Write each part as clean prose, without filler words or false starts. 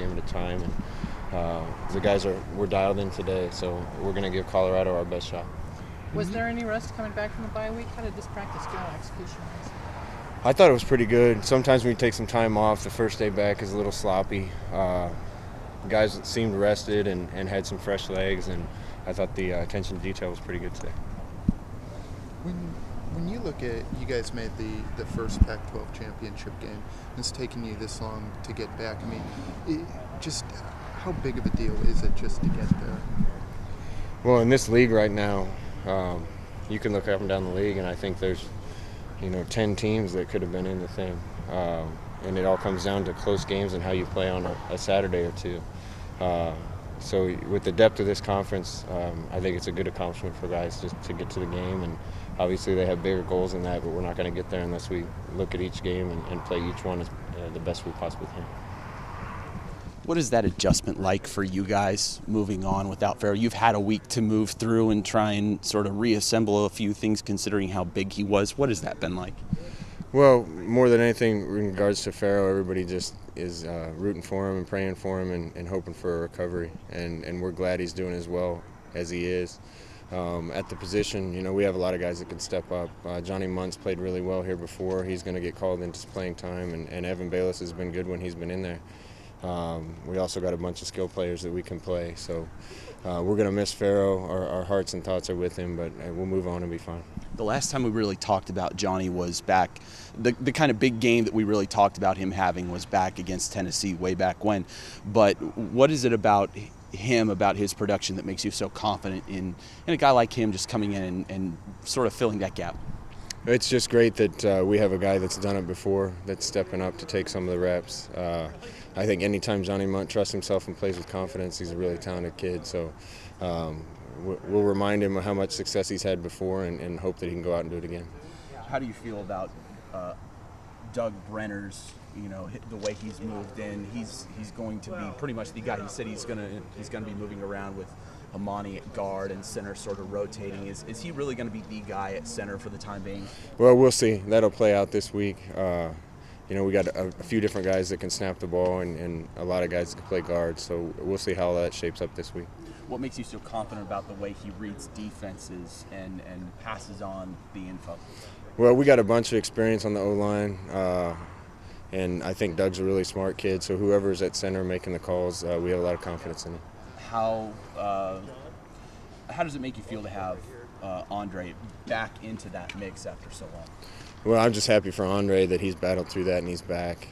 game at a time. And the guys we're dialed in today, so we're going to give Colorado our best shot. Was there any rust coming back from the bye week? How did this practice go execution-wise? I thought it was pretty good. Sometimes when you take some time off, the first day back is a little sloppy. Guys seemed rested and had some fresh legs, and I thought the attention to detail was pretty good today. When you look at, you guys made the first Pac-12 championship game, and it's taken you this long to get back. I mean, just how big of a deal is it just to get there? Well, in this league right now, you can look up and down the league, and I think there's 10 teams that could have been in the thing. And it all comes down to close games and how you play on a Saturday or two. So with the depth of this conference, I think it's a good accomplishment for guys just to get to the game. And obviously they have bigger goals than that, but we're not going to get there unless we look at each game and play each one as the best we possibly can. What is that adjustment like for you guys moving on without Pharaoh? You've had a week to move through and try and sort of reassemble a few things considering how big he was. What has that been like? Well, more than anything in regards to Pharaoh, everybody just is rooting for him and praying for him and hoping for a recovery. And we're glad he's doing as well as he is. At the position, we have a lot of guys that can step up. Johnny Munt's played really well here before. He's going to get called into playing time, and Evan Bayless has been good when he's been in there. We also got a bunch of skill players that we can play. So we're going to miss Pharaoh. Our hearts and thoughts are with him, but we'll move on and be fine. The last time we really talked about Johnny was back, the kind of big game that we really talked about him having was back against Tennessee way back when. But what is it about him, about his production, that makes you so confident in a guy like him just coming in and sort of filling that gap? It's just great that we have a guy that's done it before, that's stepping up to take some of the reps. I think anytime Johnny Munt trusts himself and plays with confidence, he's a really talented kid. So we'll remind him of how much success he's had before and hope that he can go out and do it again. How do you feel about Doug Brenner's, the way he's moved in? He's going to be pretty much the guy. He said he's gonna be moving around with Amani at guard and center, sort of rotating. Is he really going to be the guy at center for the time being? Well, we'll see. That'll play out this week. We got a few different guys that can snap the ball and a lot of guys that can play guard. So we'll see how that shapes up this week. What makes you so confident about the way he reads defenses and passes on the info? Well, we got a bunch of experience on the O-line, and I think Doug's a really smart kid. So whoever's at center making the calls, we have a lot of confidence in him. How does it make you feel to have Andre back into that mix after so long? Well, I'm just happy for Andre that he's battled through that and he's back.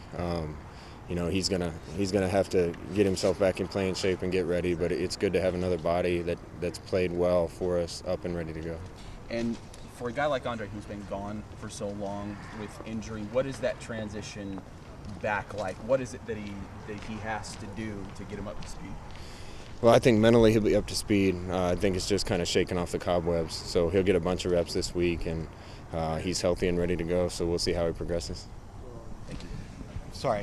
He's gonna have to get himself back in playing shape and get ready. But it's good to have another body that's played well for us, up and ready to go. And for a guy like Andre who's been gone for so long with injury, what is that transition back like? What is it that he has to do to get him up to speed? Well, I think mentally he'll be up to speed. I think it's just kind of shaking off the cobwebs. So he'll get a bunch of reps this week, and he's healthy and ready to go. So we'll see how he progresses. Thank you. Sorry.